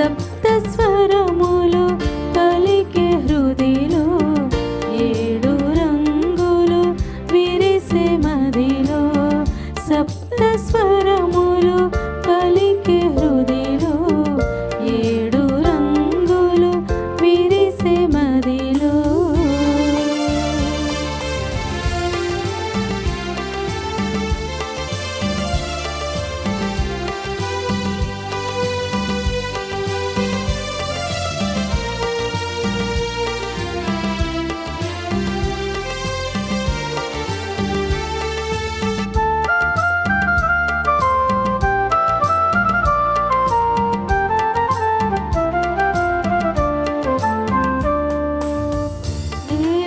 సప్త స్వరములు పలికే హృదిలో, ఏడు రంగులు విరిసే మదిలో. సప్త స్వరములు పలికే హృదిలో, ఏడు రంగులు విరిసే మదిలో.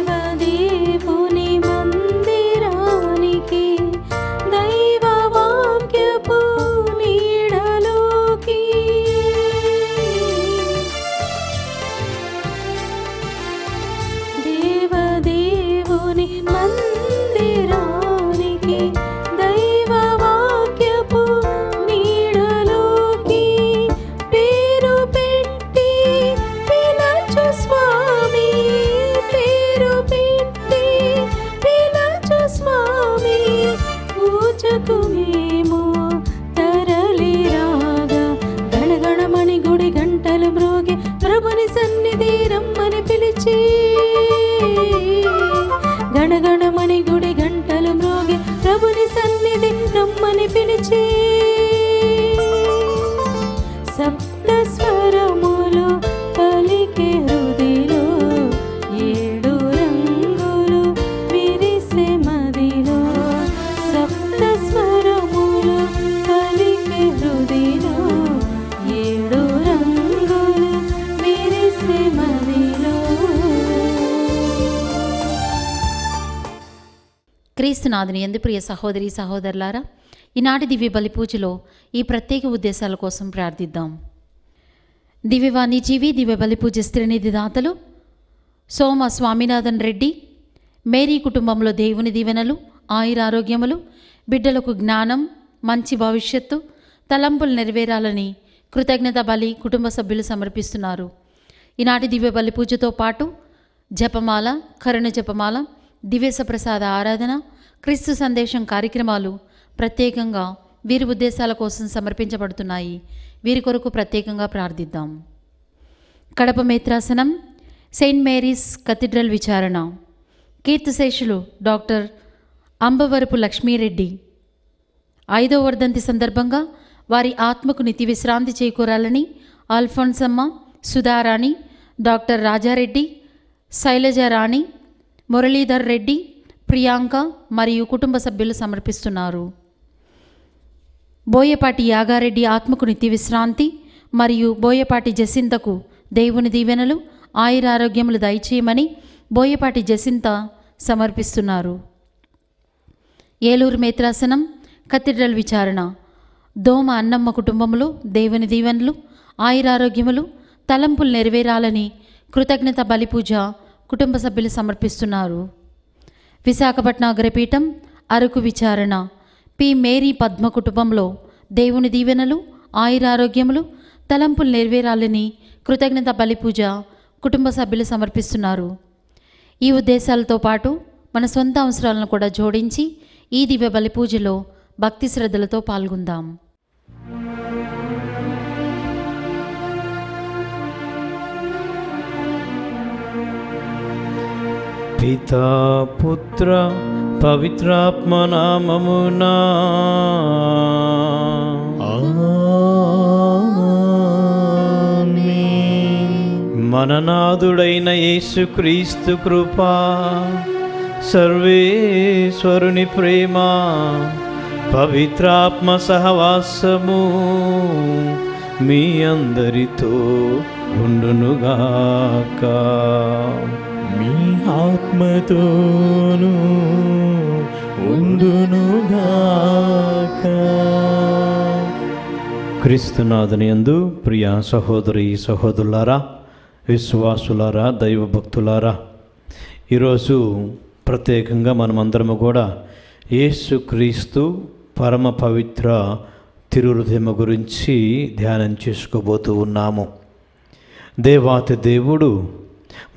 దేవదేవుని మందిరానికి, దైవ వాక్యపు నీడలోకి, దేవదేవుని మందిరానికి, దైవ వాక్యపు నీడలోకి పేరు పెట్టి పిలచు స్వామి, పేరు పెట్టి పిలచు స్వామి. పూజకు మేము తరలి రాగా, గణగణమని గుడి గంటలు మ్రోగి ప్రభుని సన్నిధి రమ్మని పిలిచి, గణగణమని గుడి గంటలు మ్రోగి ప్రభుని సన్నిధి రమ్మని పిలిచి. సప్త స్వరములు పలికే హృదిలో, ఏడు రంగులు విరిసే మదిలో. సప్త స్వరములు పలికే హృదిలో, ఏడు రంగులు విరిసే మదిలో. క్రీస్తునాథుని యందు ప్రియ సహోదరి సహోదరులారా, ఈనాటి దివ్య బలి పూజలో ఈ ప్రత్యేక ఉద్దేశాల కోసం ప్రార్థిద్దాం. దివ్యవాణి జీవి దివ్య బలి పూజ స్త్రీనిధి దాతలు సోమ స్వామినాథన్ రెడ్డి, మేరీ కుటుంబంలో దేవుని దీవెనలు, ఆయురారోగ్యములు, బిడ్డలకు జ్ఞానం, మంచి భవిష్యత్తు, తలంపులు నెరవేరాలని కృతజ్ఞత బలి కుటుంబ సభ్యులు సమర్పిస్తున్నారు. ఈనాటి దివ్య బలి పూజతో పాటు జపమాల, కరుణ జపమాల, దివ్యస ప్రసాద ఆరాధన, క్రీస్తు సందేశం కార్యక్రమాలు ప్రత్యేకంగా వీరి ఉద్దేశాల కోసం సమర్పించబడుతున్నాయి. వీరి కొరకు ప్రత్యేకంగా ప్రార్థిద్దాం. కడప మేత్రాసనం, సెయింట్ మేరీస్ కథీడ్రల్ విచారణ, కీర్తిశేషులు డాక్టర్ అంబవరపు లక్ష్మీరెడ్డి 5వ వర్ధంతి సందర్భంగా వారి ఆత్మకు నిత్య విశ్రాంతి చేకూరాలని అల్ఫోన్సమ్మ, సుధారాణి, డాక్టర్ రాజారెడ్డి, శైలజారాణి, మురళీధర్ రెడ్డి, ప్రియాంక మరియు కుటుంబ సభ్యులు సమర్పిస్తున్నారు. బోయపాటి యాగారెడ్డి ఆత్మకు నిత్య విశ్రాంతి మరియు బోయపాటి జసింతకు దేవుని దీవెనలు, ఆయురారోగ్యములు దయచేయమని బోయపాటి జసింత సమర్పిస్తున్నారు. ఏలూరు మేత్రాసనం, కథీడ్రల్ విచారణ, దోమ అన్నమ్మ కుటుంబంలో దేవుని దీవెనలు, ఆయురారోగ్యములు, తలంపులు నెరవేరాలని కృతజ్ఞత బలిపూజ కుటుంబ సభ్యులు సమర్పిస్తున్నారు. విశాఖపట్నం అగ్రపీఠం, అరకు విచారణ, పి మేరీ పద్మ కుటుంబంలో దేవుని దీవెనలు, ఆయురారోగ్యములు, తలంపులు నెరవేరాలని కృతజ్ఞత బలిపూజ కుటుంబ సభ్యులు సమర్పిస్తున్నారు. ఈ ఉద్దేశాలతో పాటు మన సొంత అవసరాలను కూడా జోడించి ఈ దివ్య బలిపూజలో భక్తి శ్రద్ధలతో పాల్గొందాం. పితా పుత్ర పవిత్రాత్మ నామమునా ఆమేన్. మననాథుడైన యేసుక్రీస్తు కృపా, సర్వేశ్వరుని ప్రేమ, పవిత్రాత్మ సహవాసము మీ అందరితో ఉండునుగాక. మీ ఆత్మతోను ఉండునుగాక. క్రీస్తునాథుని యందు ప్రియ సహోదరి సహోదరులారా, విశ్వాసులారా, దైవభక్తులారా, ఈరోజు ప్రత్యేకంగా మనమందరము కూడా యేసుక్రీస్తు పరమ పవిత్ర తిరుహృదయము గురించి ధ్యానం చేసుకోబోతూ ఉన్నాము. దేవాతి దేవుడు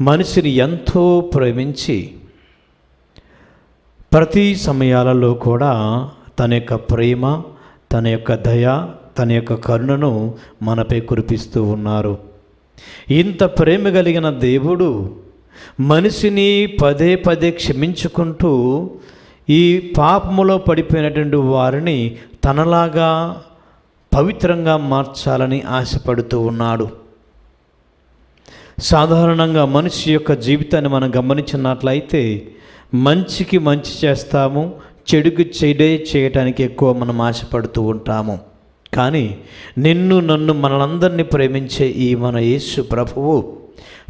మనిషిని ఎంతో ప్రేమించి ప్రతి సమయాలలో కూడా తన యొక్క ప్రేమ, తన యొక్క దయ, తన యొక్క కరుణను మనపై కురిపిస్తూ ఉన్నారు. ఇంత ప్రేమ కలిగిన దేవుడు మనిషిని పదే పదే క్షమించుకుంటూ ఈ పాపములో పడిపోయినటువంటి వారిని తనలాగా పవిత్రంగా మార్చాలని ఆశపడుతూ ఉన్నాడు. సాధారణంగా మనిషి యొక్క జీవితాన్ని మనం గమనించినట్లయితే మంచికి మంచి చేస్తాము, చెడుకు చెడే చేయటానికి ఎక్కువ మనం ఆశపడుతూ ఉంటాము. కానీ నిన్ను నన్ను మనలందరినీ ప్రేమించే ఈ మన యేసు ప్రభువు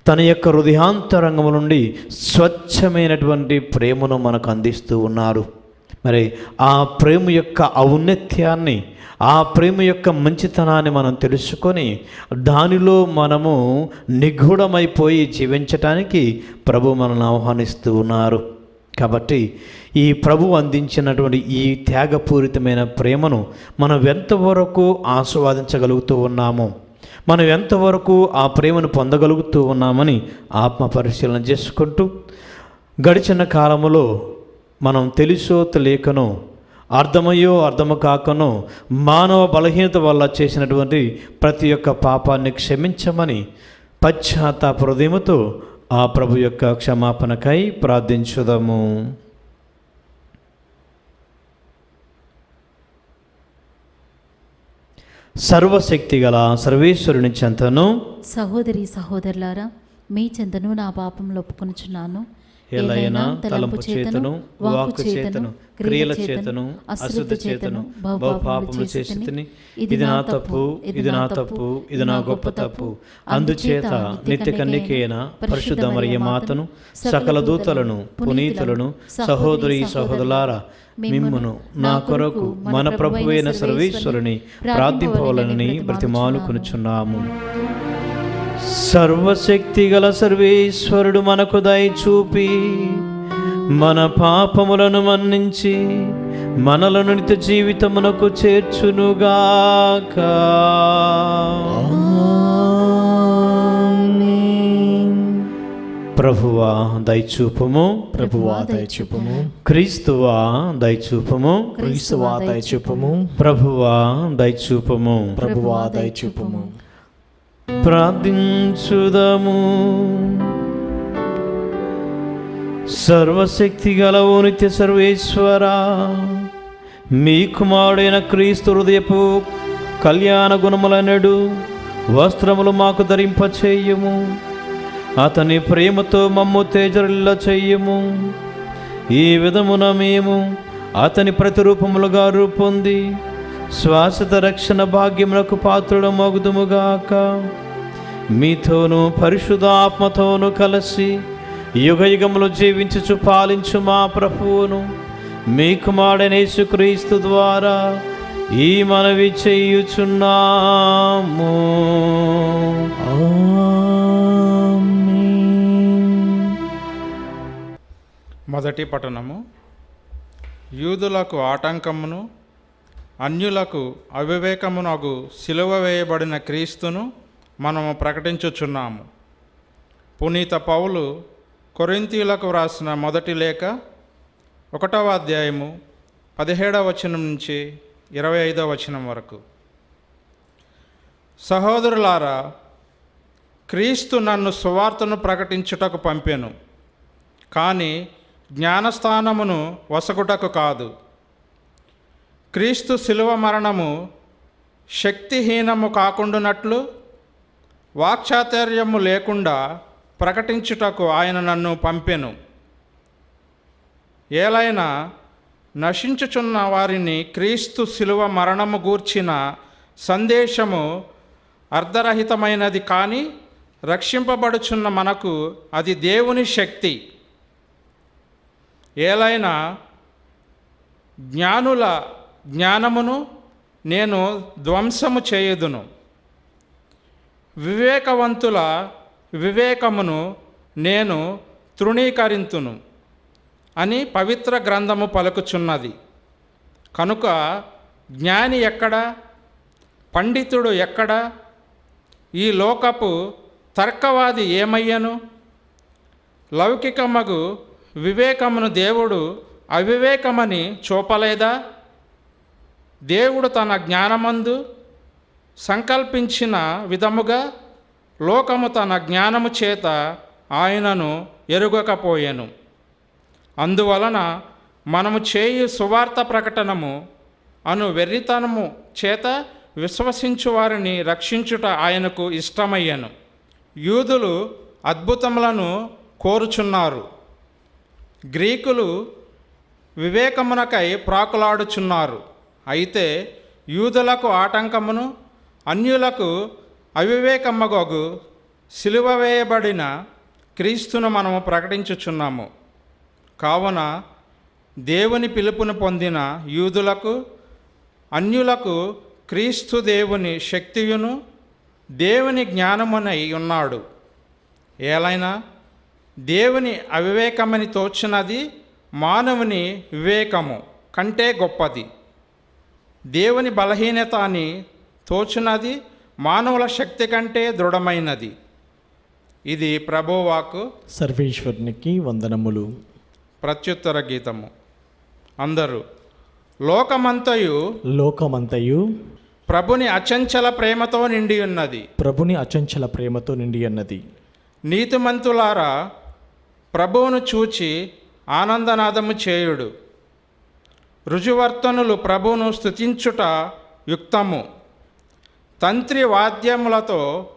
తన యొక్క హృదయాంతరంగం నుండి స్వచ్ఛమైనటువంటి ప్రేమను మనకు అందిస్తూ ఉన్నారు. మరి ఆ ప్రేమ యొక్క ఔన్నత్యాన్ని, ఆ ప్రేమ యొక్క మంచితనాన్ని మనం తెలుసుకొని దానిలో మనము నిగూఢమైపోయి జీవించటానికి ప్రభు మనల్ని ఆహ్వానిస్తూ ఉన్నారు. కాబట్టి ఈ ప్రభు అందించినటువంటి ఈ త్యాగపూరితమైన ప్రేమను మనం ఎంతవరకు ఆస్వాదించగలుగుతూ ఉన్నామో, మనం ఎంతవరకు ఆ ప్రేమను పొందగలుగుతూ ఉన్నామని ఆత్మ పరిశీలన చేసుకుంటూ గడిచిన కాలములో మనం తెలుసో తెలియకనో, అర్థమయ్యో అర్థము కాకనో మానవ బలహీనత వల్ల చేసినటువంటి ప్రతి ఒక్క పాపాన్ని క్షమించమని పశ్చాత్తాప హృదయముతో ఆ ప్రభు యొక్క క్షమాపణకై ప్రార్థించుదాము. సర్వశక్తి గల సర్వేశ్వరుని చెంతను సహోదరి సహోదరులారా, మీ చెంతను నా పాపంలో ఒప్పుకొనుచున్నాను. ఏలైనా తలంపు చేతను, వాక్కు చేతను, క్రియల చేతను, అశుద్ధ చేతను బహుపాపములు చేసితిని. ఇది నా తప్పు, ఇది నా తప్పు, ఇది నా గొప్ప తప్పు. అందుచేత నిత్య కన్యకైన పరిశుద్ధ మరియ మాతను, సకల దూతలను, పునీతులను, సహోదరి సహోదరులారా, మిమ్మును నా కొరకు మన ప్రభువైన సర్వేశ్వరుని ప్రార్థింపవలనని బ్రతిమాలుకొనుచున్నాము. సర్వశక్తి గల సర్వేశ్వరుడు మనకు దయ చూపి మన పాపములను మన్నించి మనలను నిత్య జీవితమునకు చేర్చునుగాక. ప్రభువా దయచూపము, ప్రభువా దయచూపము, క్రీస్తువా దయచూపము, క్రీస్తువా దయచూపము, ప్రభువా దయచూపము. ప్రభువా దయచూపము. ప్రార్థించుదము. సర్వశక్తి గలవు నిత్య సర్వేశ్వరా, మీ కుమారుడైన క్రీస్తు హృదయపు కళ్యాణ గుణములనడు వస్త్రములు మాకు ధరింపచేయుము. అతని ప్రేమతో మమ్ము తేజరిల్ల చెయ్యము. ఈ విధమున మేము అతని ప్రతిరూపములుగా రూపొంది శాశ్వత రక్షణ భాగ్యములకు పాత్రుడు మగుదుముగాక. మీతోనూ పరిశుద్ధ ఆత్మతోనూ కలిసి యుగ యుగములు జీవించుచు పాలించు మా ప్రభువును మీ కుమారుడైన యేసుక్రీస్తు ద్వారా ఈ మనవి చేయుచున్నాము. మొదటి పట్టణము. యూదులకు ఆటంకమును అన్యులకు అవివేకమునగు సిలువ వేయబడిన క్రీస్తును మనము ప్రకటించుచున్నాము. పునీత పౌలు కొరింథీయులకు వ్రాసిన మొదటి లేఖ 1వ అధ్యాయము 17వ వచనం నుంచి 25వ వచనం వరకు. సహోదరులారా, క్రీస్తు నన్ను సువార్తను ప్రకటించుటకు పంపెను, కానీ జ్ఞానస్థానమును వసగుటకు కాదు. క్రీస్తు శిలువ మరణము శక్తిహీనము కాకుండానట్లు వాక్చాతుర్యము లేకుండా ప్రకటించుటకు ఆయన నన్ను పంపెను. ఏలైనా నశించుచున్న వారిని క్రీస్తు శిలువ మరణము గూర్చిన సందేశము అర్ధరహితమైనది, కానీ రక్షింపబడుచున్న మనకు అది దేవుని శక్తి. ఏలైనా జ్ఞానుల జ్ఞానమును నేను ధ్వంసము చేయుదును, వివేకవంతుల వివేకమును నేను తృణీకరింతును అని పవిత్ర గ్రంథము పలుకుచున్నది. కనుక జ్ఞాని ఎక్కడ, పండితుడు ఎక్కడ, ఈ లోకపు తర్కవాది ఏమయ్యను? లౌకికమగు వివేకమును దేవుడు అవివేకమని చూపలేదా? దేవుడు తన జ్ఞానమందు సంకల్పించిన విధముగా లోకము తన జ్ఞానము చేత ఆయనను ఎరుగకపోయెను. అందువలన మనము చేయు సువార్త ప్రకటనము అను వెర్రితనము చేత విశ్వసించు వారిని రక్షించుట ఆయనకు ఇష్టమయ్యను. యూదులు అద్భుతములను కోరుచున్నారు, గ్రీకులు వివేకమునకై ప్రాకులాడుచున్నారు. అయితే యూదులకు ఆటంకమును అన్యులకు అవివేకమ్మగగు సిలువ వేయబడిన క్రీస్తును మనము ప్రకటించుచున్నాము. కావున దేవుని పిలుపును పొందిన యూదులకు అన్యులకు క్రీస్తు దేవుని శక్తియును దేవుని జ్ఞానమునై ఉన్నాడు. ఏలైనా దేవుని అవివేకమని తోచినది మానవుని వివేకము కంటే గొప్పది, దేవుని బలహీనత అని తోచినది మానవుల శక్తి కంటే దృఢమైనది. ఇది ప్రభువాకు. సర్వేశ్వరునికి వందనములు. ప్రత్యుత్తర గీతము. అందరూ లోకమంతయు ప్రభుని అచంచల ప్రేమతో నిండి ఉన్నది. ప్రభుని అచంచల ప్రేమతో నిండి ఉన్నది. నీతిమంతులారా, ప్రభువును చూచి ఆనందనాదము చేయుడు. రుజువర్తనులు ప్రభువును స్తుతించుట యుక్తము. తంత్రి వాద్యములతో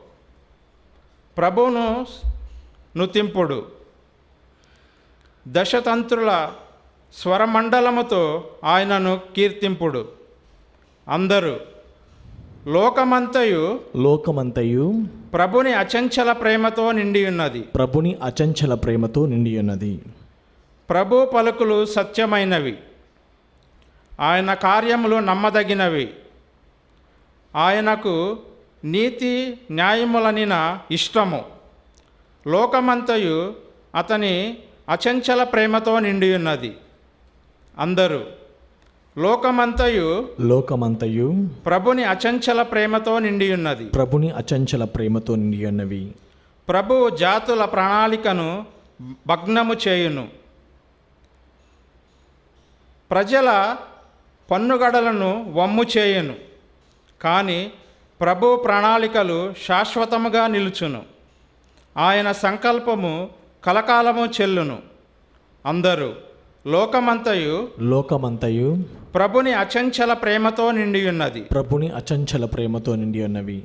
ప్రభువును నుతింపుడు. దశతంత్రుల స్వరమండలముతో ఆయనను కీర్తింపుడు. అందరూ లోకమంతయు ప్రభుని అచంచల ప్రేమతో నిండి ఉన్నది. ప్రభుని అచంచల ప్రేమతో నిండి ఉన్నది. ప్రభు పలుకులు సత్యమైనవి, ఆయన కార్యములు నమ్మదగినవి. ఆయనకు నీతి న్యాయములనిన ఇష్టము. లోకమంతయు అతని అచంచల ప్రేమతో నిండి ఉన్నది. అందరూ లోకమంతయు ప్రభుని అచంచల ప్రేమతో నిండి ఉన్నది. ప్రభుని అచంచల ప్రేమతో నిండి ఉన్నవి. ప్రభువు జాతుల ప్రణాళికను భగ్నము చేయును. ప్రజల పన్నుగడలను వమ్ము చేయును. కానీ ప్రభు ప్రణాళికలు శాశ్వతముగా నిలుచును. ఆయన సంకల్పము కలకాలము చెల్లును. అందరూ లోకమంతయు ప్రభుని అచంచల ప్రేమతో నిండి ఉన్నది. ప్రభుని అచంచల ప్రేమతో నిండి ఉన్నవి.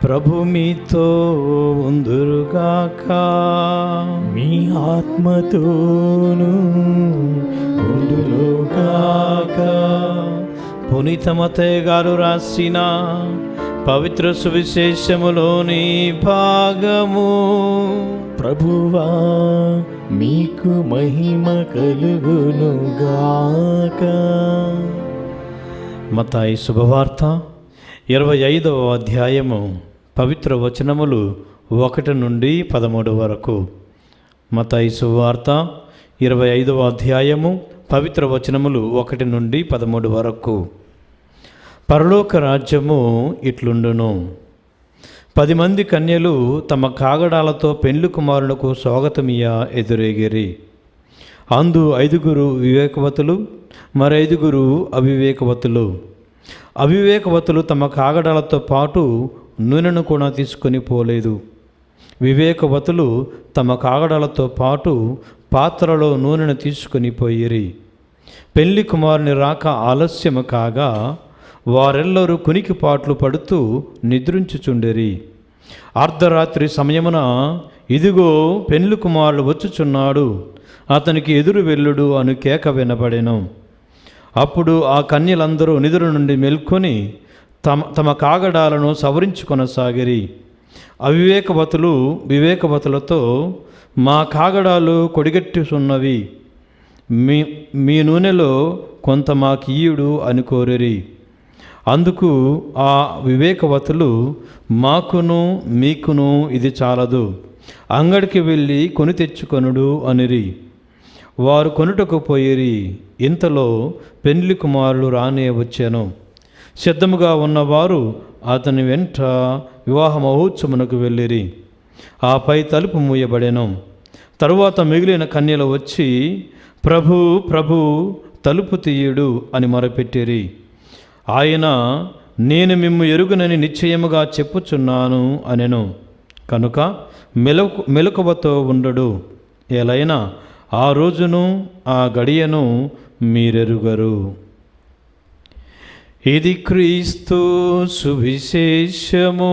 ప్రభు మీతో ఉందురుగాక. మీ ఆత్మతోను ఉండునుగాక. పునీత మత్తయి గారు రాసిన పవిత్ర సువిశేషములోని భాగము. ప్రభువా మీకు మహిమ కలుగునుగాక. మత్తయి శుభవార్త 25వ అధ్యాయము పవిత్ర వచనములు 1 నుండి 13 వరకు. మత్తయి శుభవార్త 25వ అధ్యాయము పవిత్ర వచనములు 1 నుండి 13 వరకు. పరలోక రాజ్యము ఇట్లుండును. 10 మంది కన్యలు తమ కాగడాలతో పెండ్లి కుమారులకు స్వాగతమియ్య ఎదురేగిరి. అందు 5 వివేకవతులు, మరి 5 అవివేకవతులు. అవివేకవతులు తమ కాగడాలతో పాటు నూనెను కూడా తీసుకొని పోలేదు. వివేకవతులు తమ కాగడాలతో పాటు పాత్రలో నూనెను తీసుకొని పోయిరి. పెళ్లి కుమారుని రాక ఆలస్యము కాగా వారెల్లరూ కునికిపాట్లు పడుతూ నిద్రించుచుండిరి. అర్ధరాత్రి సమయమున ఇదిగో పెళ్లి కుమారుడు వచ్చుచున్నాడు, అతనికి ఎదురు వెళ్ళుడు అను కేక వినబడెను. అప్పుడు ఆ కన్యలందరూ నిద్ర నుండి మేల్కొని తమ కాగడాలను సవరించుకొనసాగిరి. అవివేకవతులు వివేకవతులతో, మా కాగడాలు కొడిగట్టుచున్నవి, మీ నూనెలో కొంత మాకియ్యుడు అని కోరిరి. అందుకు ఆ వివేకవతులు, మాకును మీకును ఇది చాలదు, అంగడికి వెళ్ళి కొని తెచ్చుకొనుడు అనిరి. వారు కొనుటకు పోయిరి. ఇంతలో పెండ్లి కుమారుడు రానే వచ్చాను. సిద్ధముగా ఉన్నవారు అతని వెంట వివాహ మహోత్సవమునకు వెళ్ళిరి. ఆపై తలుపు మూయబడెను. తరువాత మిగిలిన కన్యలు వచ్చి, ప్రభు ప్రభు తలుపు తీయుడు అని మొరపెట్టిరి. ఆయన, నేను మిమ్ము ఎరుగునని నిశ్చయముగా చెప్పుచున్నాను అనెను. కనుక మెలకువతో ఉండడు. ఎలైనా ఆ రోజును ఆ గడియను మీరెరుగరు. ఇది క్రీస్తు సువిశేషము.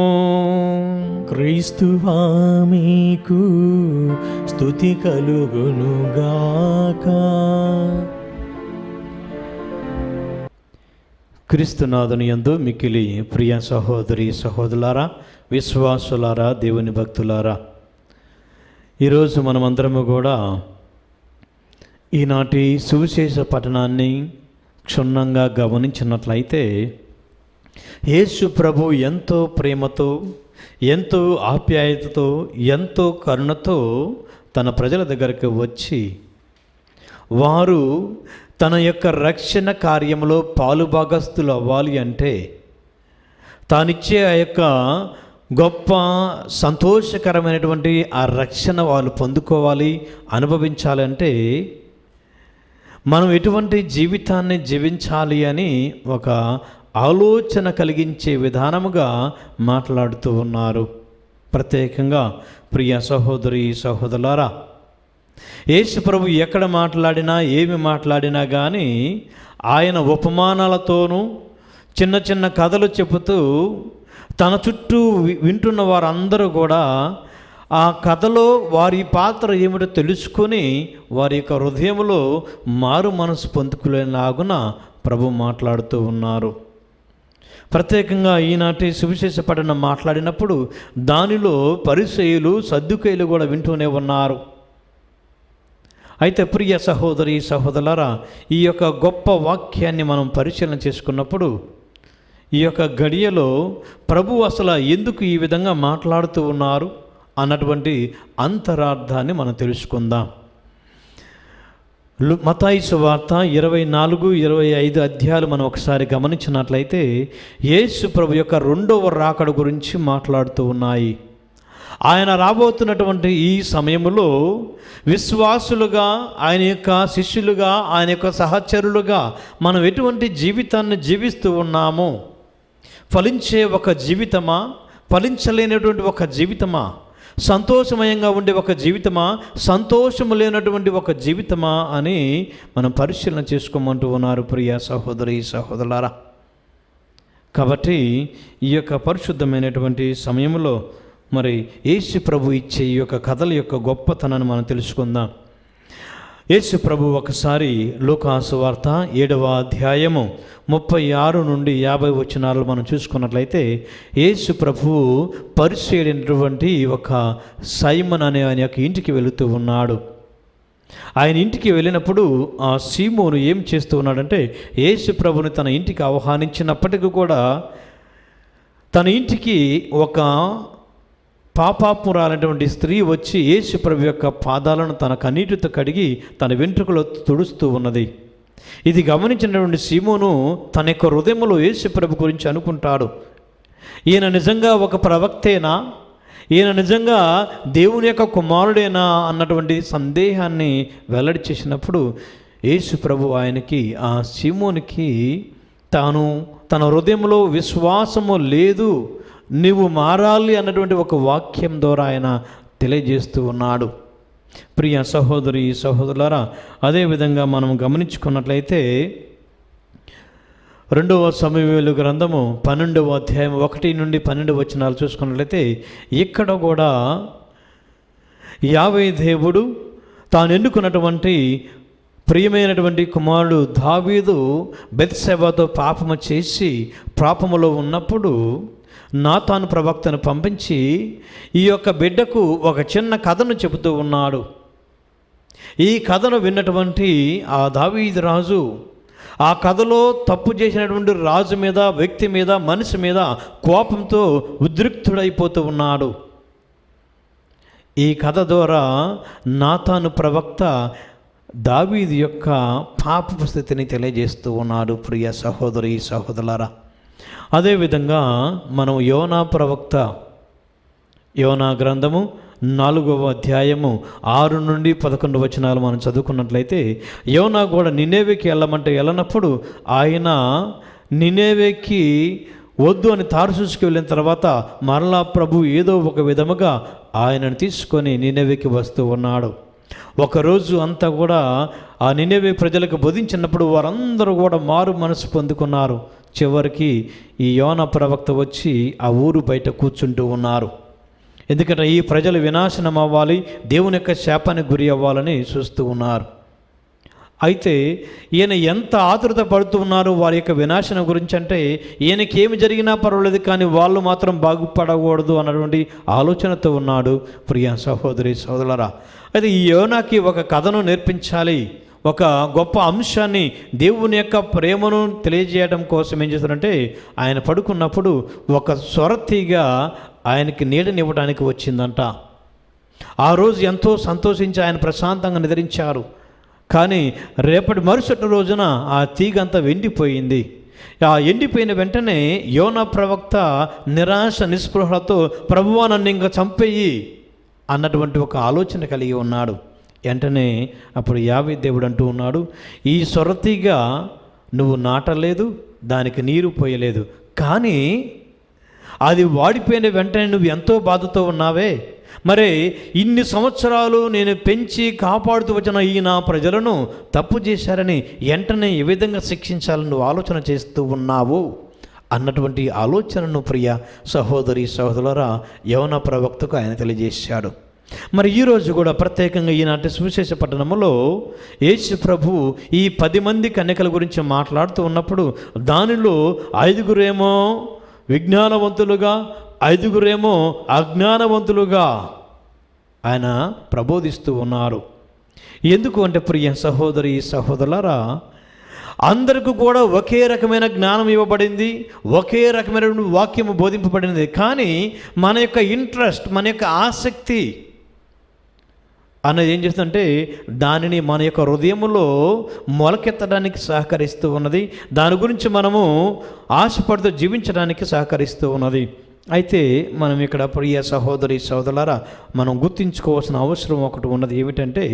క్రీస్తువా మీకు స్తుతి కలుగునుగాక. క్రీస్తునాథుని యందు మిక్కిలి ప్రియ సహోదరి సహోదరులారా, విశ్వాసులారా, దేవుని భక్తులారా, ఈరోజు మనమందరము కూడా ఈనాటి సువిశేష పఠనాన్ని క్షుణ్ణంగా గమనించినట్లయితే యేసు ప్రభు ఎంతో ప్రేమతో, ఎంతో ఆప్యాయతతో, ఎంతో కరుణతో తన ప్రజల దగ్గరకు వచ్చి వారు తన యొక్క రక్షణ కార్యంలో పాలుభాగస్తులు అవ్వాలి అంటే, తానిచ్చే ఆ యొక్క గొప్ప సంతోషకరమైనటువంటి ఆ రక్షణ వాళ్ళు పొందుకోవాలి, అనుభవించాలంటే మనం ఎటువంటి జీవితాన్ని జీవించాలి అని ఒక ఆలోచన కలిగించే విధానముగా మాట్లాడుతూ ఉన్నారు. ప్రత్యేకంగా ప్రియ సహోదరి సహోదరులారా, యేసు ప్రభు ఎక్కడ మాట్లాడినా, ఏమి మాట్లాడినా కానీ ఆయన ఉపమానాలతోనూ చిన్న చిన్న కథలు చెబుతూ తన చుట్టూ వింటున్న వారందరూ కూడా ఆ కథలో వారి పాత్ర ఏమిటో తెలుసుకొని వారి యొక్క హృదయంలో మారు మనసు పొందుకునేలాగున ప్రభు మాట్లాడుతూ ఉన్నారు. ప్రత్యేకంగా ఈనాటి సువిశేష పఠనం మాట్లాడినప్పుడు దానిలో పరిసయ్యులు, సద్దుకయ్యులు కూడా వింటూనే ఉన్నారు. అయితే ప్రియ సహోదరి సహోదరులారా, ఈ యొక్క గొప్ప వాక్యాన్ని మనం పరిశీలన చేసుకున్నప్పుడు ఈ యొక్క గడియలో ప్రభు అసలు ఎందుకు ఈ విధంగా మాట్లాడుతూ ఉన్నారు అన్నటువంటి అంతరార్థాన్ని మనం తెలుసుకుందాం. మత్తయి సువార్త 24, 25 అధ్యాయాలు మనం ఒకసారి గమనించినట్లయితే యేసు ప్రభు యొక్క రెండవ రాకడ గురించి మాట్లాడుతూ ఉన్నాయి. ఆయన రాబోతున్నటువంటి ఈ సమయంలో విశ్వాసులుగా, ఆయన యొక్క శిష్యులుగా, ఆయన యొక్క సహచరులుగా మనం ఎటువంటి జీవితాన్ని జీవిస్తూ ఉన్నామో, ఫలించే ఒక జీవితమా, ఫలించలేనటువంటి ఒక జీవితమా, సంతోషమయంగా ఉండే ఒక జీవితమా, సంతోషము లేనటువంటి ఒక జీవితమా అని మనం పరిశీలన చేసుకోమంటూ ఉన్నారు ప్రియ సహోదరి సహోదరులారా. కాబట్టి ఈ యొక్క పరిశుద్ధమైనటువంటి సమయంలో మరి యేసు ప్రభు ఇచ్చే ఈ యొక్క కథల యొక్క గొప్పతనాన్ని మనం తెలుసుకుందాం. యేసు ప్రభు ఒకసారి లూకాసు వార్త 7వ అధ్యాయము 36 నుండి 50 వచనాలు మనం చూసుకున్నట్లయితే, యేసు ప్రభువు పరిచయుడైనటువంటి ఒక సైమన్ అనే ఆయన యొక్క ఇంటికి వెళుతూ ఉన్నాడు. ఆయన ఇంటికి వెళ్ళినప్పుడు ఆ సీమోను ఏం చేస్తూ ఉన్నాడంటే, యేసు ప్రభుని తన ఇంటికి ఆహ్వానించినప్పటికీ కూడా తన ఇంటికి ఒక పాపాత్మురాలైనటువంటి స్త్రీ వచ్చి యేసు ప్రభు యొక్క పాదాలను తన కన్నీటితో కడిగి తన వెంట్రుకలో తుడుస్తూ ఉన్నది. ఇది గమనించినటువంటి సీమోను తన యొక్క హృదయంలో యేసు ప్రభు గురించి అనుకుంటాడు, ఈయన నిజంగా ఒక ప్రవక్తేనా, ఈయన నిజంగా దేవుని యొక్క కుమారుడేనా అన్నటువంటి సందేహాన్ని వెల్లడి చేసినప్పుడు యేసు ప్రభు ఆయనకి, ఆ సీమోనికి తన హృదయంలో విశ్వాసము లేదు, నీవు మారాలి అన్నటువంటి ఒక వాక్యం ద్వారా ఆయన తెలియజేస్తూ ఉన్నాడు. ప్రియ సహోదరి సహోదరులారా, అదేవిధంగా మనం గమనించుకున్నట్లయితే 2వ సమూయేలు గ్రంథము 12వ అధ్యాయం 1 నుండి 12 వచనాలు చూసుకున్నట్లయితే, ఇక్కడ కూడా యావే దేవుడు తాను ఎన్నుకున్నటువంటి ప్రియమైనటువంటి కుమారుడు దావీదు బెత్షెబాతో పాపము చేసి పాపములో ఉన్నప్పుడు నాతాను ప్రవక్తను పంపించి ఈ యొక్క బిడ్డకు ఒక చిన్న కథను చెబుతూ ఉన్నాడు. ఈ కథను విన్నటువంటి ఆ దావీదు రాజు ఆ కథలో తప్పు చేసినటువంటి రాజు మీద, వ్యక్తి మీద, మనిషి మీద కోపంతో ఉద్రిక్తుడైపోతూ ఉన్నాడు. ఈ కథ ద్వారా నాతాను ప్రవక్త దావీదు యొక్క పాపపు స్థితిని తెలియజేస్తూ ఉన్నాడు. ప్రియ సహోదరి సహోదరులారా, అదేవిధంగా మనం యోనా ప్రవక్త, యోనా గ్రంథము 4వ అధ్యాయము 6 నుండి 11 వచనాలు మనం చదువుకున్నట్లయితే, యోనా కూడా నినేవేకి వెళ్ళమంటే వెళ్ళనప్పుడు ఆయన నినేవేకి వద్దు అని తార్షీషుకి వెళ్ళిన తర్వాత మరలా ప్రభు ఏదో ఒక విధముగా ఆయనను తీసుకొని నినేవేకి వస్తూ ఉన్నాడు. ఒకరోజు అంతా కూడా ఆ నినేవే ప్రజలకు బోధించినప్పుడు వారందరూ కూడా మారు మనసు పొందుకున్నారు. చివరికి ఈ యోనా ప్రవక్త వచ్చి ఆ ఊరు బయట కూర్చుంటూ ఉన్నారు. ఎందుకంటే ఈ ప్రజలు వినాశనం అవ్వాలి, దేవుని యొక్క శాపానికి గురి అవ్వాలని చూస్తూ ఉన్నారు. అయితే ఈయన ఎంత ఆతురత పడుతూ ఉన్నారు వారి యొక్క వినాశనం గురించి అంటే, ఈయనకి ఏమి జరిగినా పర్వాలేదు కానీ వాళ్ళు మాత్రం బాగుపడకూడదు అన్నటువంటి ఆలోచనతో ఉన్నాడు. ప్రియ సహోదరి సహోదరులారా, అయితే ఈ యోనాకి ఒక కథను నేర్పించాలి, ఒక గొప్ప అంశాన్ని, దేవుని యొక్క ప్రేమను తెలియజేయడం కోసం ఏం చేస్తారంటే, ఆయన పడుకున్నప్పుడు ఒక సొరతీగ ఆయనకి నీడనివ్వడానికి వచ్చిందంట. ఆ రోజు ఎంతో సంతోషించి ఆయన ప్రశాంతంగా నిద్రించారు. కానీ మరుసటి రోజున ఆ తీగ అంతా ఎండిపోయింది. ఆ ఎండిపోయిన వెంటనే యోనా ప్రవక్త నిరాశ నిస్పృహలతో, ప్రభువా నన్ను ఇంకా చంపేయి అన్నటువంటి ఒక ఆలోచన కలిగి ఉన్నాడు. వెంటనే అప్పుడు యావే దేవుడు అంటూ ఉన్నాడు, ఈ సొరతీగ నువ్వు నాటలేదు, దానికి నీరు పోయలేదు, కానీ అది వాడిపోయిన వెంటనే నువ్వు ఎంతో బాధతో ఉన్నావే, మరి ఇన్ని సంవత్సరాలు నేను పెంచి కాపాడుతూ వచ్చిన ఈ నా ప్రజలను తప్పు చేశారని వెంటనే ఏ విధంగా శిక్షించాలని నువ్వు ఆలోచన చేస్తూ ఉన్నావు అన్నటువంటి ఆలోచనను ప్రియ సహోదరి సహోదరులారా యోనా ప్రవక్తకు ఆయన తెలియజేశాడు. మరి ఈరోజు కూడా ప్రత్యేకంగా ఈనాటి సువిశేష పట్టణంలో యేసు ప్రభు ఈ 10 మంది కన్యకల గురించి మాట్లాడుతూ ఉన్నప్పుడు దానిలో 5 విజ్ఞానవంతులుగా 5 అజ్ఞానవంతులుగా ఆయన ప్రబోధిస్తూ ఉన్నారు. ఎందుకు అంటే ప్రియ సహోదరి సహోదరులారా, అందరికీ కూడా ఒకే రకమైన జ్ఞానం ఇవ్వబడింది, ఒకే రకమైన వాక్యము బోధింపబడినది. కానీ మన యొక్క ఇంట్రెస్ట్, మన యొక్క ఆసక్తి అన్నది ఏం చేస్తుందంటే దానిని మన యొక్క హృదయంలో మొలకెత్తడానికి సహకరిస్తూ ఉన్నది, దాని గురించి మనము ఆశపడుతూ జీవించడానికి సహకరిస్తూ ఉన్నది. అయితే మనం ఇక్కడ ప్రియ సహోదరి సహోదరులారా మనం గుర్తించుకోవాల్సిన అవసరం ఒకటి ఉన్నది. ఏమిటంటే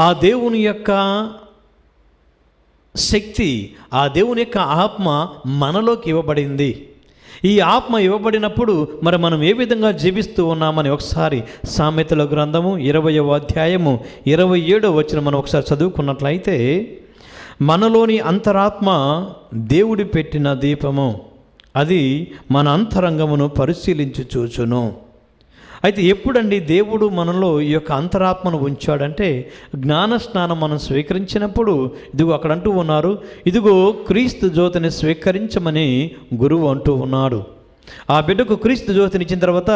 ఆ దేవుని యొక్క శక్తి, ఆ దేవుని యొక్క ఆత్మ మనలోకి ఇవ్వబడింది. ఈ ఆత్మ ఇవ్వబడినప్పుడు మరి మనం ఏ విధంగా జీవిస్తూ ఉన్నామని ఒకసారి సామెతల గ్రంథము 20వ అధ్యాయము 27వ వచనం మనం ఒకసారి చదువుకున్నట్లయితే, మనలోని అంతరాత్మ దేవుడి పెట్టిన దీపము, అది మన అంతరంగమును పరిశీలించి చూచును. అయితే ఎప్పుడండి దేవుడు మనలో ఈ యొక్క అంతరాత్మను ఉంచాడంటే, జ్ఞానస్నానం మనం స్వీకరించినప్పుడు, ఇదిగో అక్కడ అంటూ ఉన్నారు, ఇదిగో క్రీస్తు జ్యోతిని స్వీకరించమని గురువు అంటూ ఉన్నాడు. ఆ బిడ్డకు క్రీస్తు జ్యోతిని ఇచ్చిన తర్వాత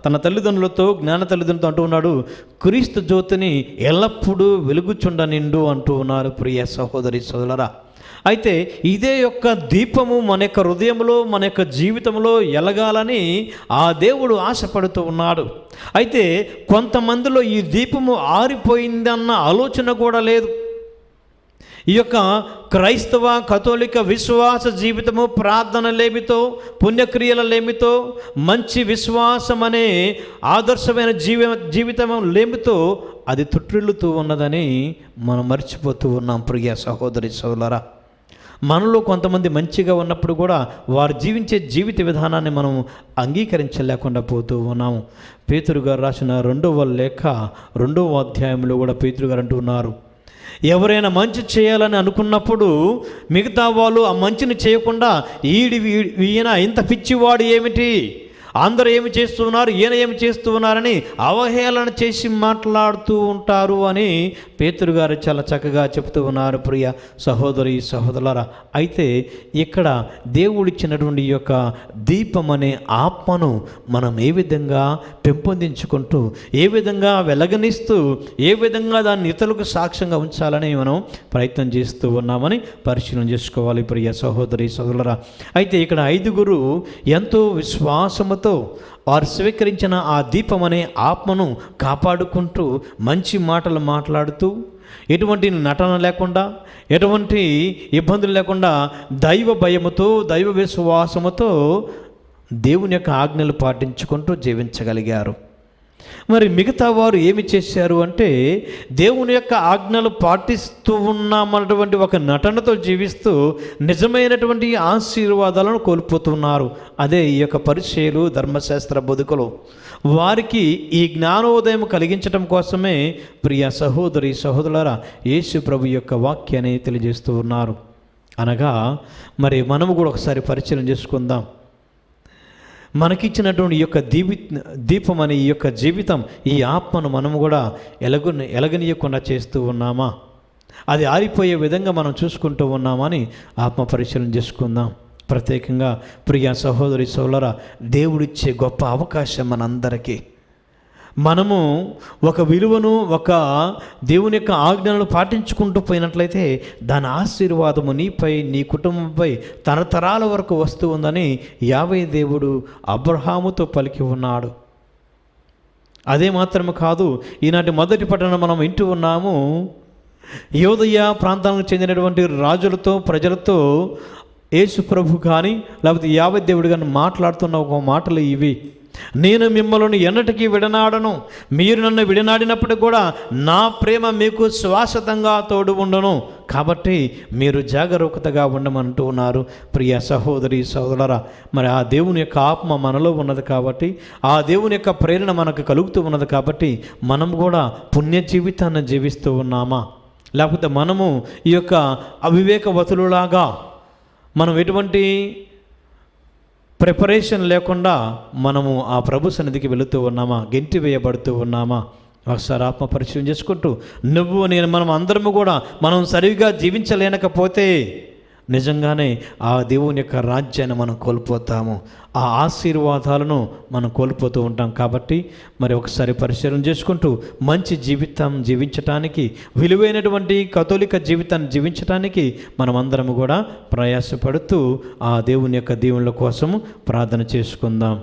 తన తల్లిదండ్రులతో, జ్ఞాన తల్లిదండ్రులతో అంటూ ఉన్నాడు, క్రీస్తు జ్యోతిని ఎల్లప్పుడూ వెలుగుచుండ నిండు అంటూ ఉన్నారు. ప్రియ సహోదరి సోదరులారా, అయితే ఇదే యొక్క దీపము మన యొక్క హృదయంలో, మన యొక్క జీవితంలో ఎలగాలని ఆ దేవుడు ఆశపడుతూ ఉన్నాడు. అయితే కొంతమందిలో ఈ దీపము ఆరిపోయిందన్న ఆలోచన కూడా లేదు. ఈ యొక్క క్రైస్తవ కథోలిక విశ్వాస జీవితము ప్రార్థన లేమితో, పుణ్యక్రియల లేమితో, మంచి విశ్వాసం అనే ఆదర్శమైన జీవితం లేమితో అది తుట్రిల్లుతూ ఉన్నదని మనం మర్చిపోతూ ఉన్నాం. ప్రియ సహోదరి సోదరులారా, మనలో కొంతమంది మంచిగా ఉన్నప్పుడు కూడా వారు జీవించే జీవిత విధానాన్ని మనం అంగీకరించలేకుండా పోతూ ఉన్నాము. పేతురు గారు రాసిన 2వ లేఖ 2వ అధ్యాయంలో కూడా పేతురు గారు అంటున్నారు, ఎవరైనా మంచి చేయాలని అనుకున్నప్పుడు మిగతా వాళ్ళు ఆ మంచిని చేయకుండా ఈయన ఇంత పిచ్చివాడు ఏమిటి, అందరూ ఏమి చేస్తున్నారు, ఈయన ఏమి చేస్తూ ఉన్నారని అవహేళన చేసి మాట్లాడుతూ ఉంటారు అని పేతురు గారు చాలా చక్కగా చెప్తూ ఉన్నారు. ప్రియ సహోదరి సహోదరులారా, అయితే ఇక్కడ దేవుడిచ్చినటువంటి ఈ యొక్క దీపం అనే ఆత్మను మనం ఏ విధంగా పెంపొందించుకుంటూ, ఏ విధంగా వెలగనిస్తూ, ఏ విధంగా దాన్ని ఇతరులకు సాక్ష్యంగా ఉంచాలని మనం ప్రయత్నం చేస్తూ ఉన్నామని పరిశీలన చేసుకోవాలి. ప్రియ సహోదరి సహోదరులారా, అయితే ఇక్కడ 5 ఎంతో విశ్వాసము వారు స్వీకరించిన ఆ దీపం అనే ఆత్మను కాపాడుకుంటూ, మంచి మాటలు మాట్లాడుతూ, ఎటువంటి నటన లేకుండా, ఎటువంటి ఇబ్బందులు లేకుండా, దైవ భయముతో, దైవ విశ్వాసముతో దేవుని యొక్క ఆజ్ఞలు పాటించుకుంటూ జీవించగలిగారు. మరి మిగతా వారు ఏమి చేశారు అంటే, దేవుని యొక్క ఆజ్ఞలు పాటిస్తూ ఉన్నామన్నటువంటి ఒక నటనతో జీవిస్తూ నిజమైనటువంటి ఆశీర్వాదాలను కోల్పోతున్నారు. అదే ఈ యొక్క పరిచయులు, ధర్మశాస్త్ర బోధకులు. వారికి ఈ జ్ఞానోదయం కలిగించడం కోసమే ప్రియ సహోదరి సహోదరులారా యేసు ప్రభు యొక్క వాక్యాన్ని తెలియజేస్తూ ఉన్నారు. అనగా మరి మనము కూడా ఒకసారి పరిచయం చేసుకుందాం. మనకిచ్చినటువంటి ఈ యొక్క దీపం అనే ఈ యొక్క జీవితం, ఈ ఆత్మను మనము కూడా ఎలగనీయకుండా చేస్తూ ఉన్నామా, అది ఆరిపోయే విధంగా మనం చూసుకుంటూ ఉన్నామా అని ఆత్మ పరిశీలన చేసుకుందాం. ప్రత్యేకంగా ప్రియ సహోదరి సోదరులారా, దేవుడిచ్చే గొప్ప అవకాశం మనందరికీ. మనము ఒక విలువను, ఒక దేవుని యొక్క ఆజ్ఞలను పాటించుకుంటూ పోయినట్లయితే దాని ఆశీర్వాదము నీపై, నీ కుటుంబంపై తరతరాల వరకు వస్తూ ఉందని యావే దేవుడు అబ్రహాముతో పలికి ఉన్నాడు. అదే మాత్రమే కాదు, ఈనాటి మొదటి పట్టణం మనం వింటూ ఉన్నాము. యోదయ ప్రాంతానికి చెందినటువంటి రాజులతో, ప్రజలతో యేసు ప్రభు కానీ లేకపోతే యావే దేవుడు కానీ మాట్లాడుతున్న ఒక మాటలు ఇవి, నేను మిమ్మల్ని ఎన్నటికీ విడనాడను, మీరు నన్ను విడనాడినప్పుడు కూడా నా ప్రేమ మీకు శాశ్వతంగా తోడు ఉండను, కాబట్టి మీరు జాగరూకతగా ఉండమంటూ ఉన్నారు. ప్రియ సహోదరి సహోదరులారా, మరి ఆ దేవుని యొక్క ఆత్మ మనలో ఉన్నది కాబట్టి, ఆ దేవుని యొక్క ప్రేరణ మనకు కలుగుతూ ఉన్నది కాబట్టి మనం కూడా పుణ్య జీవితాన్ని జీవిస్తూ ఉన్నామా, లేకపోతే మనము ఈ యొక్క అవివేకవతులులాగా మనం ఎటువంటి ప్రిపరేషన్ లేకుండా మనము ఆ ప్రభు సన్నిధికి వెళుతూ ఉన్నామా, గెంటి వేయబడుతూ ఉన్నామా? ఒకసారి ఆత్మ పరిచయం చేసుకుంటూ, మనం అందరము కూడా మనం సరిగ్గా జీవించలేనకపోతే నిజంగానే ఆ దేవుని యొక్క రాజ్యాన్ని మనం కోల్పోతాము, ఆ ఆశీర్వాదాలను మనం కోల్పోతూ ఉంటాం. కాబట్టి మరి ఒకసారి పరిశీలన చేసుకుంటూ మంచి జీవితం జీవించటానికి, విలువైనటువంటి కథోలిక జీవితాన్ని జీవించటానికి మనమందరము కూడా ప్రయాసపడుతూ ఆ దేవుని యొక్క దీవెనల కోసము ప్రార్థన చేసుకుందాం.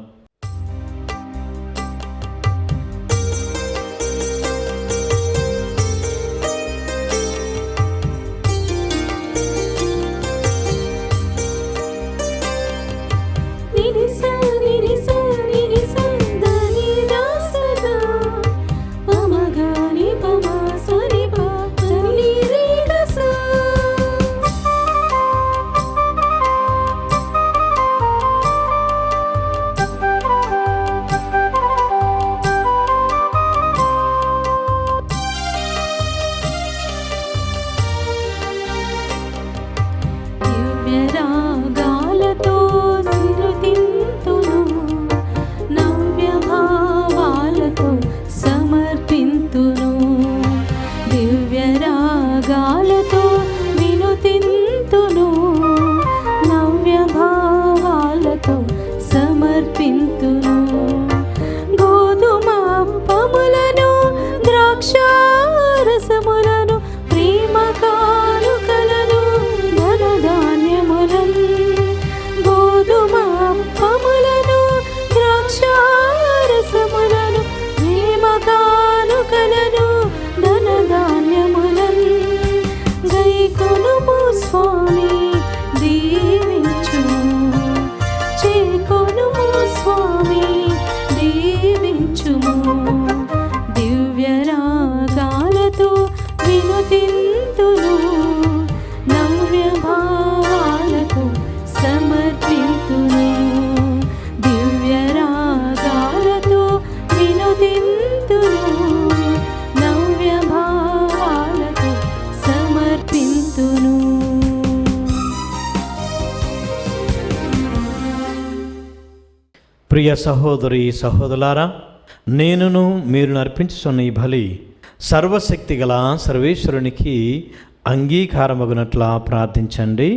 రసములను ప్రేమ కానుకలను ధనధాన్యములను గోధుమ అప్పములను ద్రాక్షారసములను ప్రేమ కానుకలను ధనధాన్యములను గైకొనుము స్వామి దీవించుము చేకొనుము స్వామి దీవించుము దివ్యరాగాలతో వినుతింతును నవ్య భావాలతో సమర్పింతును దివ్యరాగాలతో వినుతింతును నవ్య భావాలతో సమర్పింతును. ప్రియ సహోదరి సహోదరులారా, నేనును మీరు అర్పించుచున్న ఈ బలి సర్వశక్తి గల సర్వేశ్వరునికి అంగీకారమగునట్లా ప్రార్థించండి.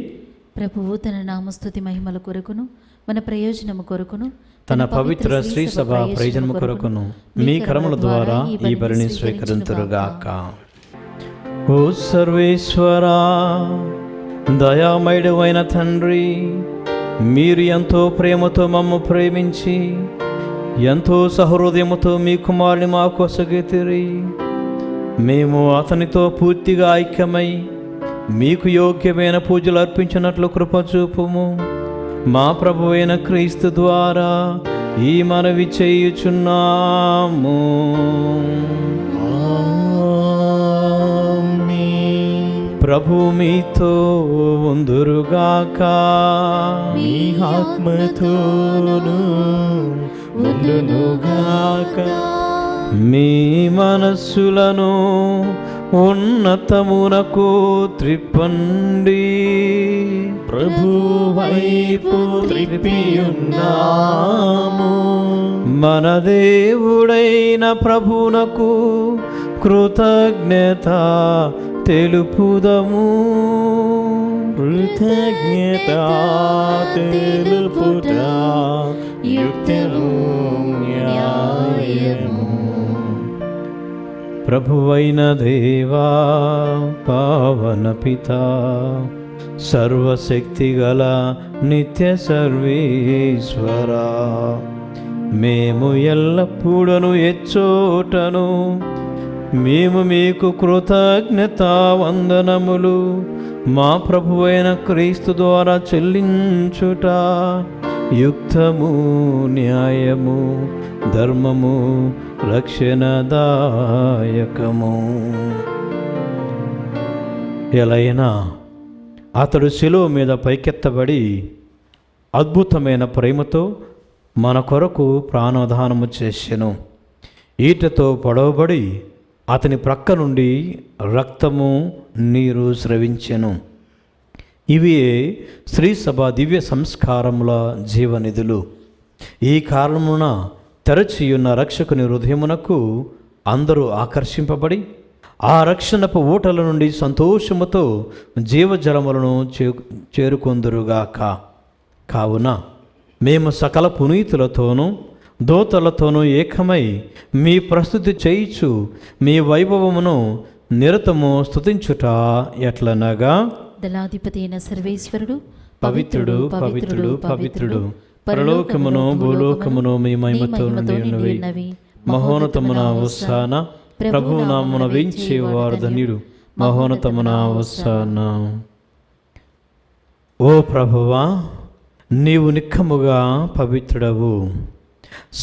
ప్రభువు తన నామస్తుతి మహిమల కొరకును మన ప్రయోజనము కొరకును తన పవిత్ర శ్రీ సభ ప్రయోజనము కొరకును మీ కరముల ద్వారా ఈ బలిని స్వీకరింతురుగాక. ఓ సర్వేశ్వరా, దయామయుడైన తండ్రి, మీరు ఎంతో ప్రేమతో మమ్ము ప్రేమించి ఎంతో సహృదయముతో మీ కుమారుని మాకు ఒసగితిరి. మేము అతనితో పూర్తిగా ఐక్యమై మీకు యోగ్యమైన పూజలు అర్పించినట్లు కృప చూపుము. మా ప్రభువైన క్రీస్తు ద్వారా ఈ మనవి చేయుచున్నాము. ప్రభు మీతో ఉందురుగాక. మీ ఆత్మతోను ఉండునుగాక. మీ మనస్సులను ఉన్నతమునకు త్రిప్పండి. ప్రభు వైపు త్రిప్పియున్నాము. మన దేవుడైన ప్రభునకు కృతజ్ఞత తెలుపుదము. కృతజ్ఞత తెలుపుట యుక్తము న్యాయము. ప్రభువైన దేవా, పావన పితా, సర్వశక్తిగల నిత్య సర్వేశ్వరా, మేము ఎల్లప్పుడూ ఎచ్చోటను మేము మీకు కృతజ్ఞతా వందనములు మా ప్రభువైన క్రీస్తు ద్వారా చెల్లించుట యుక్తము న్యాయము ధర్మము రక్షణదాయకము. ఎలైనా అతడు శిలువ మీద పైకెత్తబడి అద్భుతమైన ప్రేమతో మన కొరకు ప్రాణదానము చేసెను. ఈటతో పొడవబడి అతని ప్రక్క నుండి రక్తము నీరు స్రవించెను. ఇవి శ్రీ సభ దివ్య సంస్కారముల జీవనిధులు. ఈ కారణమున తెరచియున్న రక్షకుని హృదయమునకు అందరూ ఆకర్షింపబడి ఆ రక్షణపు ఊటల నుండి సంతోషముతో జీవజలములను చేరుకొందురుగాక. కావున మేము సకల పునీతులతోనూ దోతలతోనూ ఏకమై మీ ప్రస్తుతి చేయిచు మీ వైభవమును నిరతము స్తుతించుట ఎట్లనగా, దళాధిపతి అయిన సర్వేశ్వరుడు పవిత్రుడు పవిత్రుడు పవిత్రుడు, పరలోకమును భూలోకమును మీ మహిమతో నిండి ఉన్నవి. మహోన్నతమున హోసానా, ప్రభునామమున వేంచేవారు ధన్యుడు. మహోన్నతమున హోసానా. ఓ ప్రభువా, నీవు నిక్కముగా పవిత్రుడవు.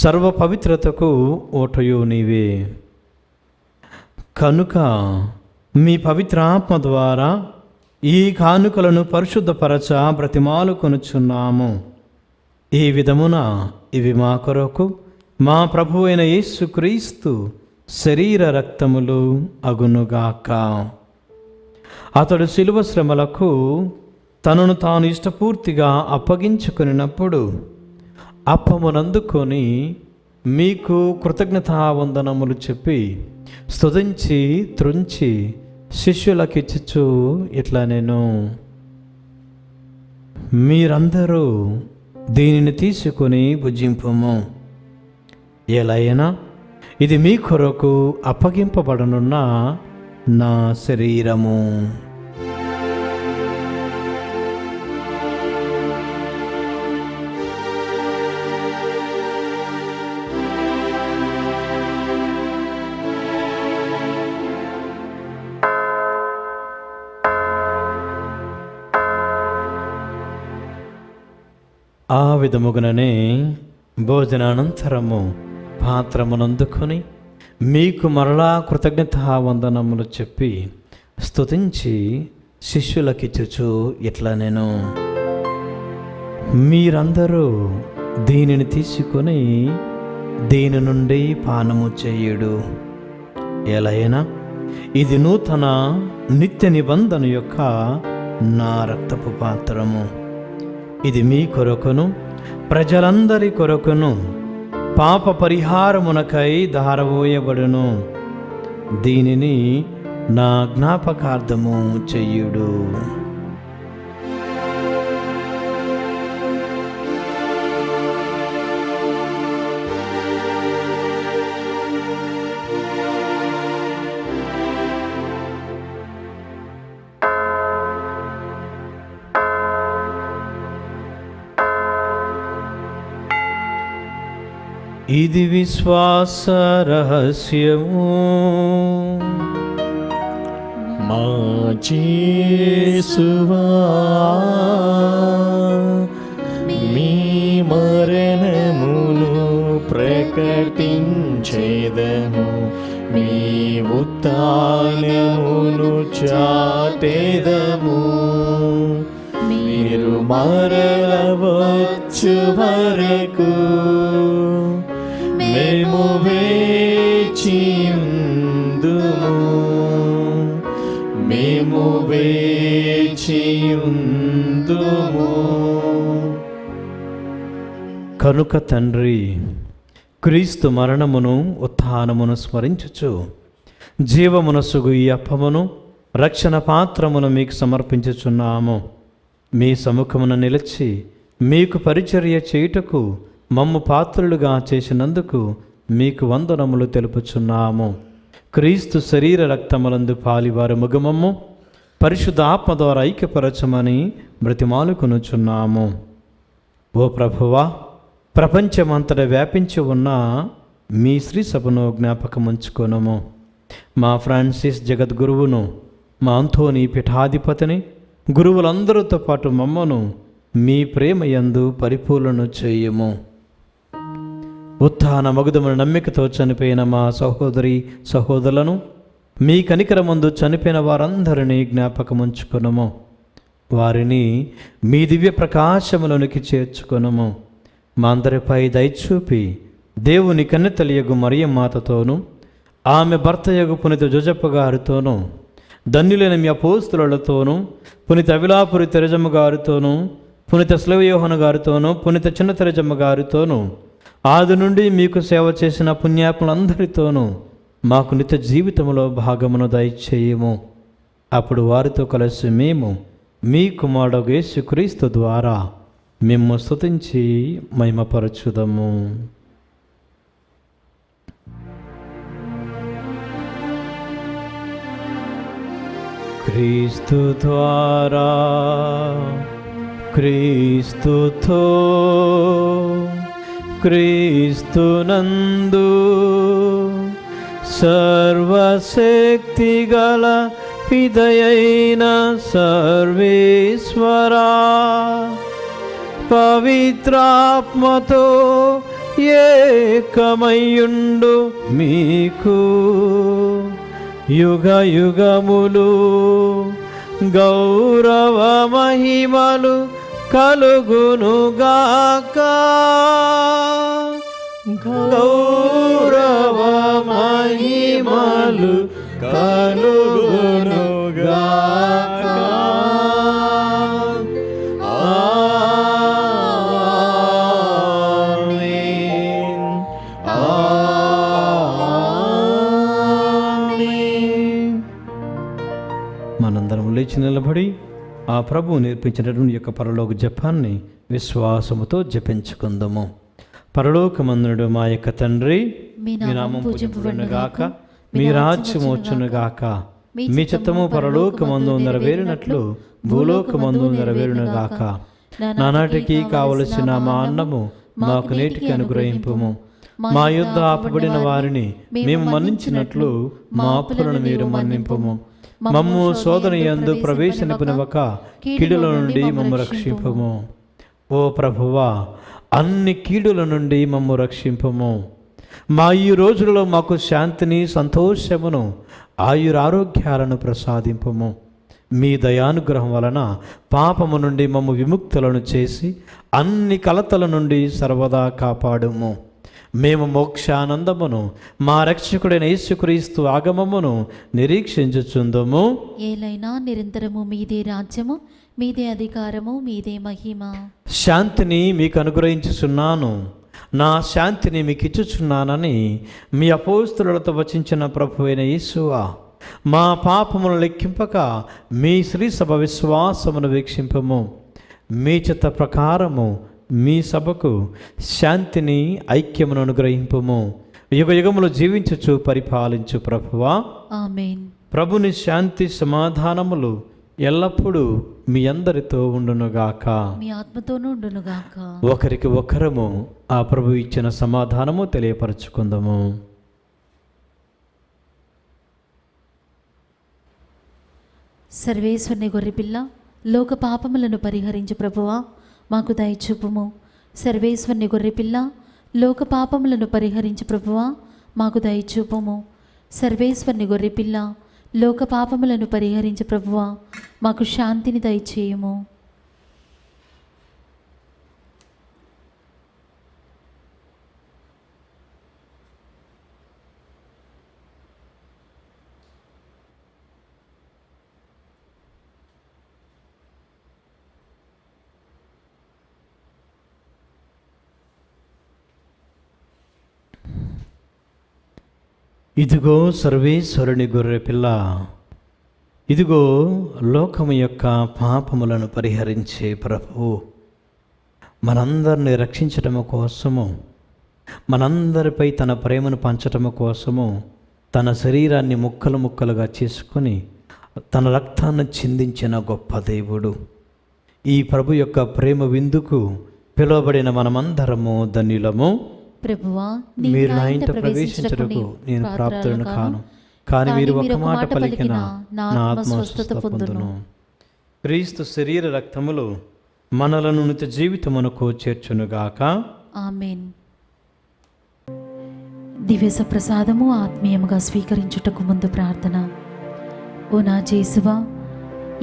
సర్వ పవిత్రతకు ఓటయు నీవే. కనుక మీ పవిత్ర ఆత్మ ద్వారా ఈ కానుకలను పరిశుద్ధపరచ బ్రతిమాలు కొనుచున్నాము. ఈ విధమున ఇవి మా కొరకు మా ప్రభు అయిన యేసుక్రీస్తు శరీర రక్తములు అగునుగాక. అతడు శిలువ శ్రమలకు తనను తాను ఇష్టపూర్తిగా అప్పగించుకున్నప్పుడు అప్పమునందుకొని మీకు కృతజ్ఞతావందనములు చెప్పి స్తుతించి త్రుంచి శిష్యులకిచ్చుచు ఇట్లా నేను, మీరందరూ దీనిని తీసుకొని భుజింపుము. ఎలైనా ఇది మీ కొరకు అప్పగింపబడనున్న నా శరీరము. ఆ విధముగానే భోజనానంతరము పాత్రమునందుకొని మీకు మరలా కృతజ్ఞతావందనములు చెప్పి స్తుతించి శిష్యులకిచ్చుచు ఇట్లా నేను, మీరందరూ దీనిని తీసుకొని దీని నుండి పానము చేయుడు. ఎలైనా ఇది నూతన నిత్య నిబంధన యొక్క నా రక్తపు పాత్రము. ఇది మీ కొరకును ప్రజలందరి కొరకును పాప పరిహారమునకై ధారవోయబడును. దీనిని నా జ్ఞాపకార్థము చెయ్యుడు. ఇది విశ్వాస రహస్యము. మా యేసువా, మీ మరణమును ప్రకటించేదము, మీ ఉత్థానమును చాటెదము. మీరు మరల వచ్చు వరకు మేము వేచియుందుము, మేము వేచియుందుము. కనుక తండ్రి, క్రీస్తు మరణమును ఉత్థానమును స్మరించుచు జీవమునసుగు ఈ అప్పమును రక్షణ పాత్రమును మీకు సమర్పించుచున్నాము. మీ సముఖమున నిలిచి మీకు పరిచర్య చేయుటకు మమ్ము పాత్రులుగా చేసినందుకు మీకు వందనములు తెలుపుచున్నాము. క్రీస్తు శరీర రక్తములందు పాలివారు ముగమమ్ము పరిశుద్ధ ఆత్మ ద్వారా ఐక్యపరచమని బ్రతిమాలుకొనుచున్నాము. ఓ ప్రభువా, ప్రపంచమంతటా వ్యాపించి ఉన్న మీ శ్రీ సభను జ్ఞాపకముంచుకొనుము. మా ఫ్రాన్సిస్ జగద్గురువును, మా అంతోని పీఠాధిపతిని, గురువులందరితో పాటు మమ్మను మీ ప్రేమయందు పరిపూర్ణను చేయుము. ఉత్థాన మగుదమున నమ్మికతో చనిపోయిన మా సహోదరి సహోదరులను, మీ కనికరమందు చనిపోయిన వారందరినీ జ్ఞాపకముంచుకొనుము. వారిని మీ దివ్య ప్రకాశములోనికి చేర్చుకొనుము. మా అందరిపై దయచూపి దేవుని కన్నెతలియగు మరియ మాతతోనూ, ఆమె భర్తయగు పునీత జోజప్ప గారితోనూ, ధన్యులైన మీ అపోస్తులతోనూ, పునీత అవిలాపురి తెరజమ్మ గారితోనూ, పునీత స్లవయోహన గారితోనూ, పునీత చిన్న తెరజమ్మ గారితోనూ, ఆది నుండి మీకు సేవ చేసిన పుణ్యాత్ములందరితోనూ మాకు నిత్య జీవితంలో భాగమును దయచేయము. అప్పుడు వారితో కలిసి మేము మీ కుమారుడు యేసుక్రీస్తు ద్వారా మిమ్ము స్తుతించి మహిమపరచుదము. క్రీస్తు ద్వారా, క్రీస్తుతో, క్రీస్తునందు సర్వశక్తిగల పిదయైన సర్వేశ్వరా, పవిత్రాత్మతో ఏకమయ్యుండు మీకు యుగ యుగములు గౌరవ మహిమలు కలుగునుగాక. గౌరవ మహిమలు కలుగునుగాక. ఆమేన్. ఆమేన్. మనందరం లేచి నిలబడి ఆ ప్రభువు నేర్పించినటువంటి యొక్క పరలోక జపాన్ని విశ్వాసముతో జపించుకుందాము. పరలోకమందుడు మా యొక్క తండ్రి, మీ నామం పూజింపబడునుగాక, మీ రాజ్యము వచ్చునుగాక, మీ చిత్తము పరలోకమందు నెరవేరినట్లు భూలోకమందు నెరవేరునుగాక. నానాటికి కావలసిన మా అన్నము మాకు నేటికి అనుగ్రహింపుము. మా యుద్ధ ఆపబడిన వారిని మేము మన్నించినట్లు మా అప్పులను మీరు మన్నింపుము. మమ్ము శోధన యందు ప్రవేశింపనివ్వక కీడుల నుండి మమ్ము రక్షింపుము. ఓ ప్రభువా, అన్ని కీడుల నుండి మమ్ము రక్షింపుము. మా ఈ రోజులలో మాకు శాంతిని, సంతోషమును, ఆయురారోగ్యాలను ప్రసాదింపుము. మీ దయానుగ్రహం వలన పాపము నుండి మమ్ము విముక్తులను చేసి అన్ని కలతల నుండి సర్వదా కాపాడుము. మేము మోక్షానందమును మా రక్షకుడైన యేసుక్రీస్తు ఆగమమును నిరీక్షించుచుందుము. ఏలైనా నిరంతరము మీదే రాజ్యము, మీదే అధికారము, మీదే మహిమ. శాంతిని మీకు అనుగ్రహించుచున్నాను, నా శాంతిని మీకు ఇచ్చుచున్నానని మీ అపోస్తలులతో వచించిన ప్రభువైన యేసువా, మా పాపమును లెక్కింపక మీ శ్రీ సభ విశ్వాసమును వీక్షింపము. మీ చిత్త ప్రకారము మీ సభకు శాంతిని, ఐక్యమును అనుగ్రహింపుము. యుగ యుగములు జీవించుచు పరిపాలించు ప్రభువా, ఆమేన్. ప్రభుని శాంతి సమాధానములు ఎల్లప్పుడూ మీ అందరితో ఉండునుగాక. మీ ఆత్మతోనూ ఉండునుగాక. ఒకరికి ఒకరము ఆ ప్రభు ఇచ్చిన సమాధానము తెలియపరచుకుందాము. సర్వేశ్వరుని గొర్రెపిల్ల, లోక పాపములను పరిహరించు ప్రభువా, మాకు దయచూపుము. సర్వేశ్వరుని గొర్రెపిల్ల, లోక పాపములను పరిహరించు ప్రభువా, మాకు దయచూపుము. సర్వేశ్వరుని గొర్రెపిల్ల, లోక పాపములను పరిహరించు ప్రభువా, మాకు శాంతిని దయచేయుము. ఇదిగో సర్వేశ్వరుని గొర్రె పిల్ల, ఇదిగో లోకము యొక్క పాపములను పరిహరించే ప్రభువు. మనందరిని రక్షించటము కోసము, మనందరిపై తన ప్రేమను పంచటము కోసము తన శరీరాన్ని ముక్కలు ముక్కలుగా చేసుకొని తన రక్తాన్ని చిందించిన గొప్ప దేవుడు. ఈ ప్రభు యొక్క ప్రేమ విందుకు పిలువబడిన మనమందరము ధన్యులము. ప్రభువా, మీరు నా ఇంట ప్రవేశించుటకు నేను ప్రాప్తులను కాను, కానీ మీరు ఒక మాట పలికిన నా ఆత్మ స్వస్థత పొందును. క్రీస్తు శరీర రక్తములు మనలను నిత్య జీవితమునకు చేర్చునుగాక. ఆమేన్. దివ్య ప్రసాదము ఆత్మీయముగా స్వీకరించుటకు ముందు ప్రార్థన. ఓ నా యేసువా,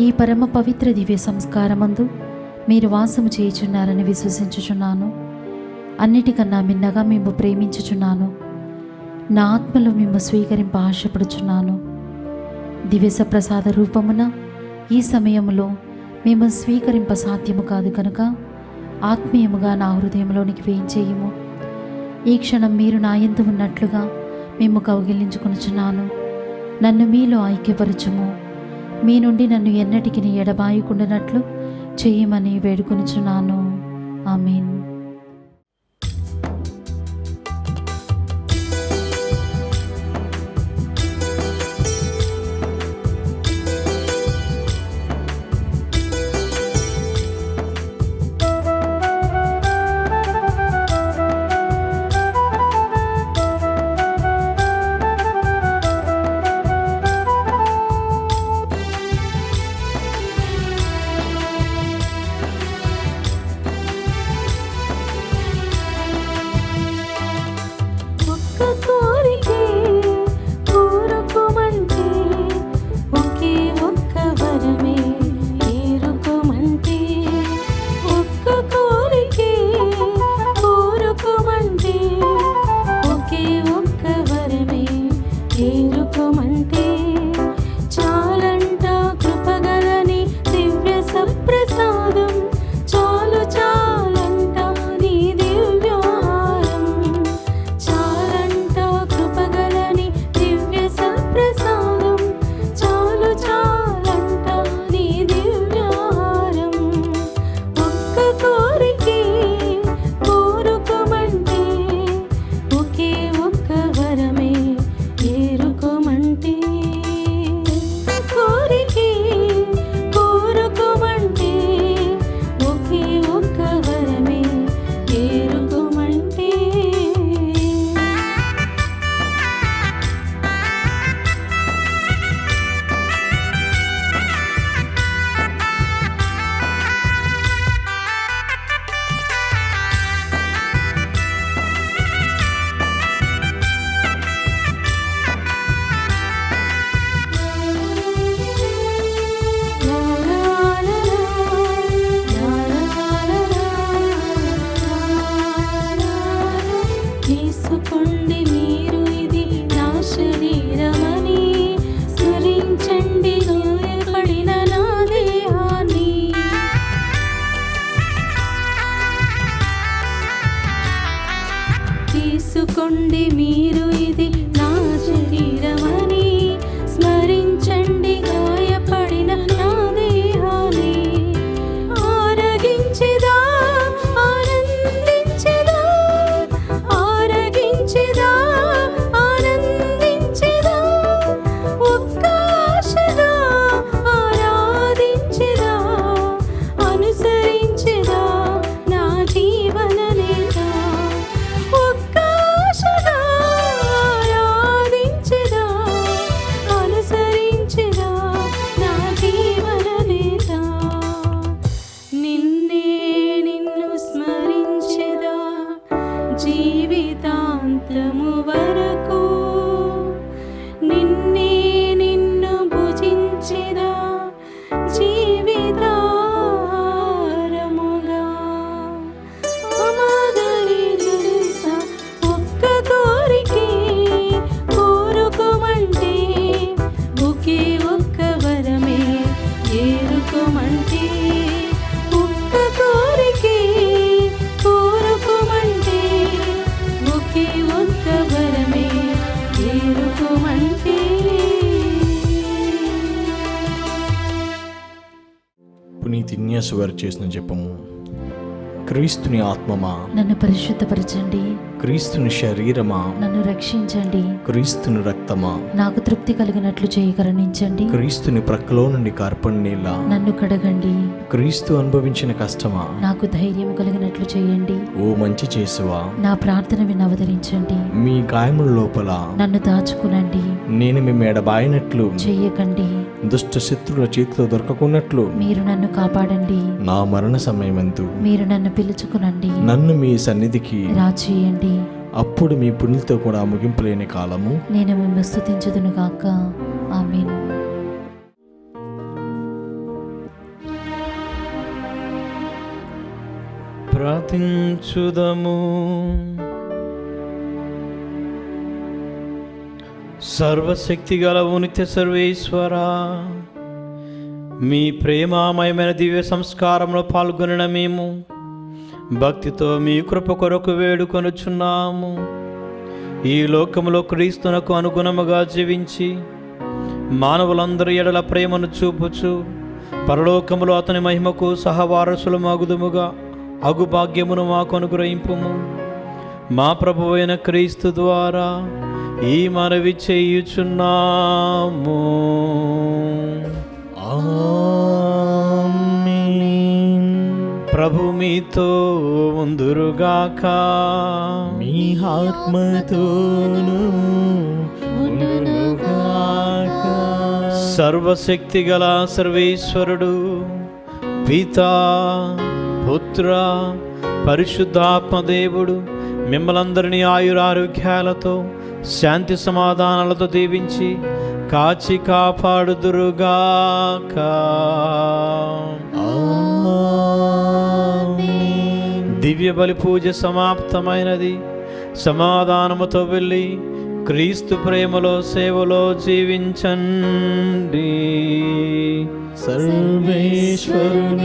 ఈ పరమ పవిత్ర దివ్య సంస్కారమందు మీరు వాసము చేయుచున్నారని విశ్వసించుచున్నాను. అన్నిటికన్నా మిన్నగా మేము ప్రేమించుచున్నాను. నా ఆత్మలో మేము స్వీకరింప ఆశపడుచున్నాను. దివ్య ప్రసాద రూపమున ఈ సమయంలో మేము స్వీకరింప సాధ్యము కాదు కనుక ఆత్మీయముగా నా హృదయంలోనికి వేయించేయము. ఈ క్షణం మీరు నా యందు ఉన్నట్లుగా మేము కౌగిలించుకొనుచున్నాను. నన్ను మీలో ఐక్యపరచుము. మీ నుండి నన్ను ఎన్నటికి ఎడబాయకుండానట్లు చేయమని వేడుకొనుచున్నాను. ఆమేన్. పునీత్ ఇన్యాసు గారు చేసిన జపము. క్రీస్తుని ఆత్మమా నన్ను పరిశుద్ధపరచండి, క్రీస్తుని శరీరమా నన్ను రక్షించండి, క్రీస్తుని రక్తమా నాకు తృప్తి కలిగినట్లు చేయి కరుణించండి, క్రీస్తుని ప్రక్కలో నుండి కార్పణ నీళ్ళ నన్ను కడగండి, క్రీస్తు అనుభవించిన కష్టమా నాకు ధైర్యం కలిగినట్లు చేయండి, ఓ మంచి చేసువా నా ప్రార్థన విని అవతరించండి, మీ గాయముల లోపల నన్ను దాచుకునండి, నేను మీ మెడబాయినట్లు చెయ్యకండి, దుష్ట శత్రుల చేతిలో దొరకకున్నట్లు మీరు నన్ను కాపాడండి, నా మరణ సమయమందు మీరు నన్ను పిలుచుకునండి, నన్ను మీ సన్నిధికి రాచేయండి, అప్పుడు మీ పుణ్యులతో కూడా ముగింపులేని కాలము నేను మిమ్మల్ని స్తుతించుదును గాక. ఆమేన్. ప్రార్థించుదము. సర్వశక్తి గల నిత్య సర్వేశ్వరా, మీ ప్రేమామయమైన దివ్య సంస్కారంలో పాల్గొనిన మేము భక్తితో మీ కృప కొరకు వేడుకొనుచున్నాము. ఈ లోకములో క్రీస్తునకు అనుగుణముగా జీవించి మానవులందరి ఎడల ప్రేమను చూపుచు పరలోకములో అతని మహిమకు సహవారసులు మగుదుముగా అగు భాగ్యమును మాకు అనుగ్రహింపుము. మా ప్రభువైన క్రీస్తు ద్వారా ఈ మనవి చేయుచున్నాము. ఆమేన్. ప్రభు మీతో ఉందురుగాక. మీ ఆత్మతోను ఉండునుగాక. సర్వశక్తి గల సర్వేశ్వరుడు పితా పుత్ర పరిశుద్ధాత్మ దేవుడు మిమ్మలందరినీ ఆయురారోగ్యాలతో శాంతి సమాధానాలతో దీవించి కాచి కాపాడుదురుగాక. ఆమేన్. దివ్య బలి పూజ సమాప్తమైనది. సమాధానముతో వెళ్ళి క్రీస్తు ప్రేమలో సేవలో జీవించండి. సర్వేశ్వరుని